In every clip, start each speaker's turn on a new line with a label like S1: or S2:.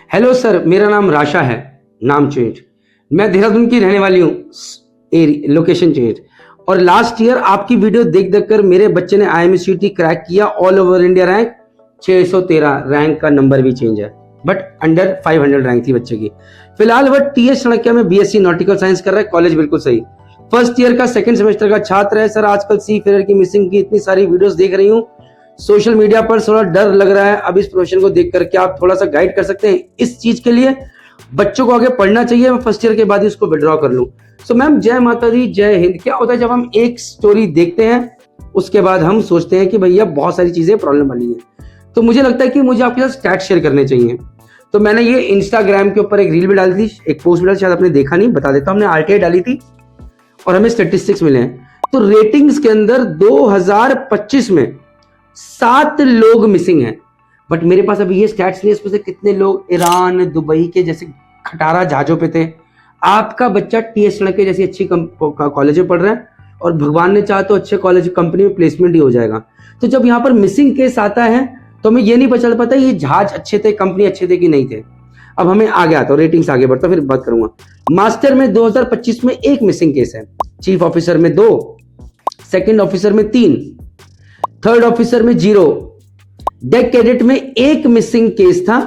S1: Hello sir, मेरा नाम राशा है। नाम चेंज। मैं देहरादून की रहने वाली हूँ। Location change. और लास्ट ईयर आपकी वीडियो देख देख कर मेरे बच्चे ने IMCT क्रैक किया। All over India rank 613 rank का नंबर भी चेंज है, बट अंडर 500 रैंक थी बच्चे की। फिलहाल वह TS चाणक्य में BSc नॉटिकल साइंस कर रहा है। कॉलेज बिल्कुल सही। फर्स्ट ईयर का सेकंड सेमेस्टर का छात्र है। सर, आजकल सी फेयर की मिसिंग की इतनी सारी वीडियोस देख रही हूँ सोशल मीडिया पर, थोड़ा डर लग रहा है अब इस प्रोफेशन को देख करके। आप थोड़ा सा गाइड कर सकते हैं इस चीज के लिए? बच्चों को आगे पढ़ना चाहिए, मैं फर्स्ट ईयर के बाद ही उसको विड्रॉ कर लूं। सो मैम, जय माता दी, जय हिंद। क्या होता है जब हम एक स्टोरी देखते हैं उसके बाद हम सोचते हैं कि भैया बहुत सारी चीजें प्रॉब्लम वाली है, तो मुझे लगता है कि मुझे आपके साथ स्टैट शेयर करने चाहिए। तो मैंने ये इंस्टाग्राम के ऊपर एक रील भी डाली थी, एक पोस्ट भी डाली, शायद आपने देखा नहीं, बता देता हूं। हमने RTI डाली थी और हमें स्टेटिस्टिक्स मिले हैं। तो रेटिंग्स के अंदर 2025 में 7 लोग मिसिंग हैं, बट मेरे पास अभी ये स्टैट्स नहीं, इसमें से कितने लोग ईरान, दुबई के जैसे खटारा जहाजों पे थे। आपका बच्चा TS चाणक्य जैसी अच्छी कॉलेज में पढ़ रहा है और भगवान ने चाहा तो अच्छे कॉलेज कंपनी में प्लेसमेंट ही हो जाएगा। तो जब यहाँ पर मिसिंग केस आता है तो हमें ये नहीं पता चल पाता ये जहाज अच्छे थे, कंपनी अच्छे थे कि नहीं थे। अब हमें आगे आता हूँ, रेटिंग्स आगे बढ़ता फिर बात करूंगा। मास्टर में 2025 में 1 मिसिंग केस है, चीफ ऑफिसर में 2, सेकंड ऑफिसर में 3, थर्ड ऑफिसर में 0, डेक कैडेट में 1 मिसिंग केस था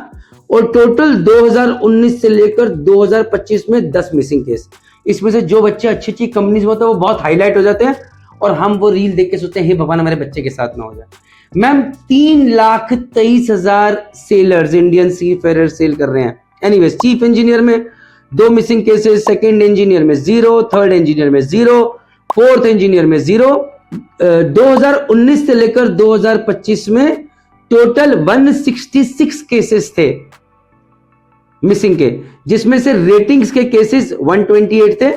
S1: और टोटल 2019 से लेकर 2025 में 10 मिसिंग केस। इसमें से जो बच्चे अच्छी अच्छी कंपनीज में होते हैं वो बहुत हाईलाइट हो जाते हैं और हम वो रील देख के सोचते हैं हे भगवान हमारे बच्चे के साथ ना हो जाए। मैम, 3,23,000 सेलर्स इंडियन सी फेयर सेल कर रहे हैं। एनीवेज, चीफ इंजीनियर में 2 मिसिंग केसेस, सेकंड इंजीनियर में 0, थर्ड इंजीनियर में 0, फोर्थ इंजीनियर में 0। 2019 से लेकर 2025 में टोटल 166 केसेस थे मिसिंग के, जिसमें से रेटिंग्स के केसेस 128 थे।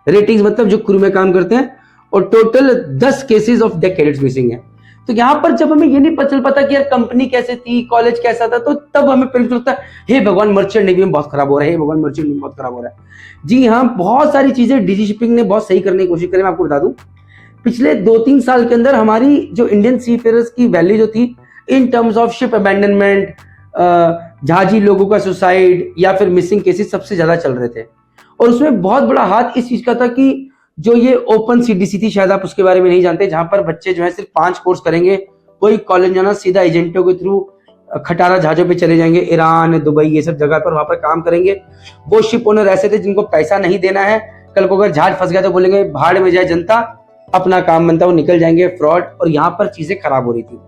S1: रेटिंग्स मतलब जो क्रू में काम करते हैं, और total 10 cases of deck cadets missing है। तो यहां पर जब हमें ये नहीं पता चल पाता कि यार कंपनी कैसे थी, कॉलेज कैसा था, तो तब हमें पहले लगता है हे भगवान मर्चेंट नेवी में बहुत खराब हो रहा है, हे भगवान मर्चेंट नेवी में बहुत खराब हो रहा है। जी हाँ, बहुत सारी चीजें DG शिपिंग ने बहुत सही करने की कोशिश करी। मैं आपको बता दूं, पिछले 2-3 साल के अंदर हमारी जो इंडियन सी फेयर्स की वैल्यू जो थी in terms of ship abandonment, जहाजी लोगों का सुसाइड या फिर मिसिंग केसेस सबसे ज्यादा चल रहे थे। और उसमें बहुत बड़ा हाथ इस चीज का था कि जो ये ओपन CDC थी, शायद आप उसके बारे में नहीं जानते, जहां पर बच्चे जो है सिर्फ 5 कोर्स करेंगे, कोई कॉलेज जाना, सीधा एजेंटों के थ्रू खटारा जहाजों पे चले जाएंगे, ईरान, दुबई ये सब जगह पर वहां पर काम करेंगे। वो शिप ओनर ऐसे थे जिनको पैसा नहीं देना है, कल को अगर जहाज फंस गया तो बोलेंगे भाड़ में जाए जनता, अपना काम बनता, वो निकल जाएंगे, फ्रॉड। और यहाँ पर चीजें खराब हो रही थी।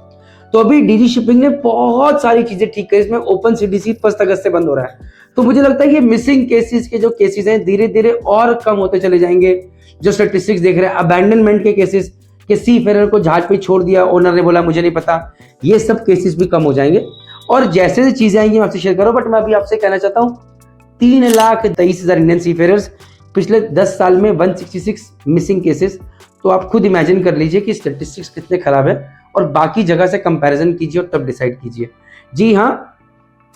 S1: तो अभी DG शिपिंग ने बहुत सारी चीजें ठीक करी। इसमें ओपन CDC 1 अगस्त से बंद हो रहा है। तो मुझे लगता है कि मिसिंग केसेस के जो केसेस हैं धीरे धीरे और कम होते चले जाएंगे। जो स्टेटिस्टिक्स देख रहे हैं, अबैंडनमेंट के केसेस के सी फेयर को जहाज पे छोड़ दिया, ओनर ने बोला मुझे नहीं पता, ये सब केसेस भी कम हो जाएंगे। और जैसे जैसे चीजें आएंगी मैं आपसे शेयर करूँ, बट मैं अभी आपसे कहना चाहता हूँ 3,23,000 इंडियन सी फेयर्स, पिछले 10 साल में 166 मिसिंग केसेस। तो आप खुद इमेजिन कर लीजिए कि स्टेटिस्टिक्स कितने खराब है, और बाकी जगह से कंपैरिजन कीजिए और तब डिसाइड कीजिए। जी हाँ,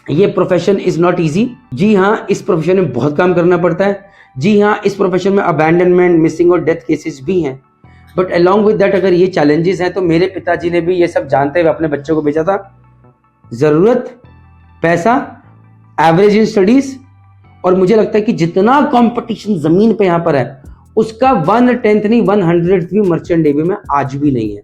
S1: ये प्रोफेशन इज नॉट इजी। जी हाँ, इस प्रोफेशन में बहुत काम करना पड़ता है। जी हाँ, इस प्रोफेशन में अबैंडनमेंट, मिसिंग और डेथ केसेस भी हैं। बट अलॉन्ग विद दैट, अगर ये चैलेंजेस हैं तो मेरे पिताजी ने भी ये सब जानते हुए अपने बच्चों को भेजा था। जरूरत, पैसा, एवरेज इन स्टडीज, और मुझे लगता है कि जितना कंपटीशन जमीन पे यहाँ पर है उसका 1/10 नहीं 100th भी मर्चेंट नेवी में आज भी नहीं है।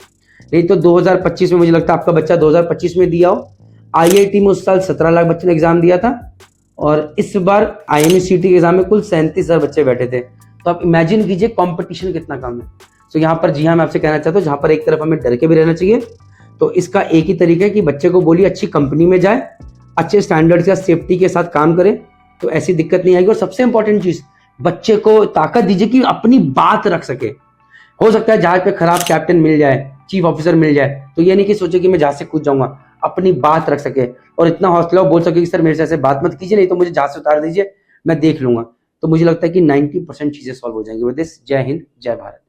S1: नहीं तो 2025 में मुझे लगता है आपका बच्चा 2025 में दिया हो। IIT में उस साल 17 लाख बच्चे ने एग्जाम दिया था, और इस बार IMCT के एग्जाम में कुल 37,000 बच्चे बैठे थे। तो आप इमेजिन कीजिए कंपटीशन कितना कम है। तो यहाँ पर जी हाँ, मैं आपसे कहना चाहता हूँ, जहाँ पर एक तरफ हमें डर के भी रहना चाहिए, तो इसका एक ही तरीका है कि बच्चे को बोलिए अच्छी कंपनी में जाए, अच्छे स्टैंडर्ड्स या सेफ्टी के साथ काम करे, तो ऐसी दिक्कत नहीं आएगी। और सबसे इंपॉर्टेंट चीज, बच्चे को ताकत दीजिए कि अपनी बात रख सके। हो सकता है जहाज पे खराब कैप्टन मिल जाए, चीफ ऑफिसर मिल जाए, तो ये नहीं कि सोचे कि मैं जहाज से कूद जाऊंगा, अपनी बात रख सके और इतना हौसला बोल सके कि सर मेरे से ऐसे बात मत कीजिए, नहीं तो मुझे जहाज से उतार दीजिए, मैं देख लूंगा। तो मुझे लगता है कि 90% चीजें सॉल्व हो जाएंगी। विद दिस, जय हिंद, जय भारत।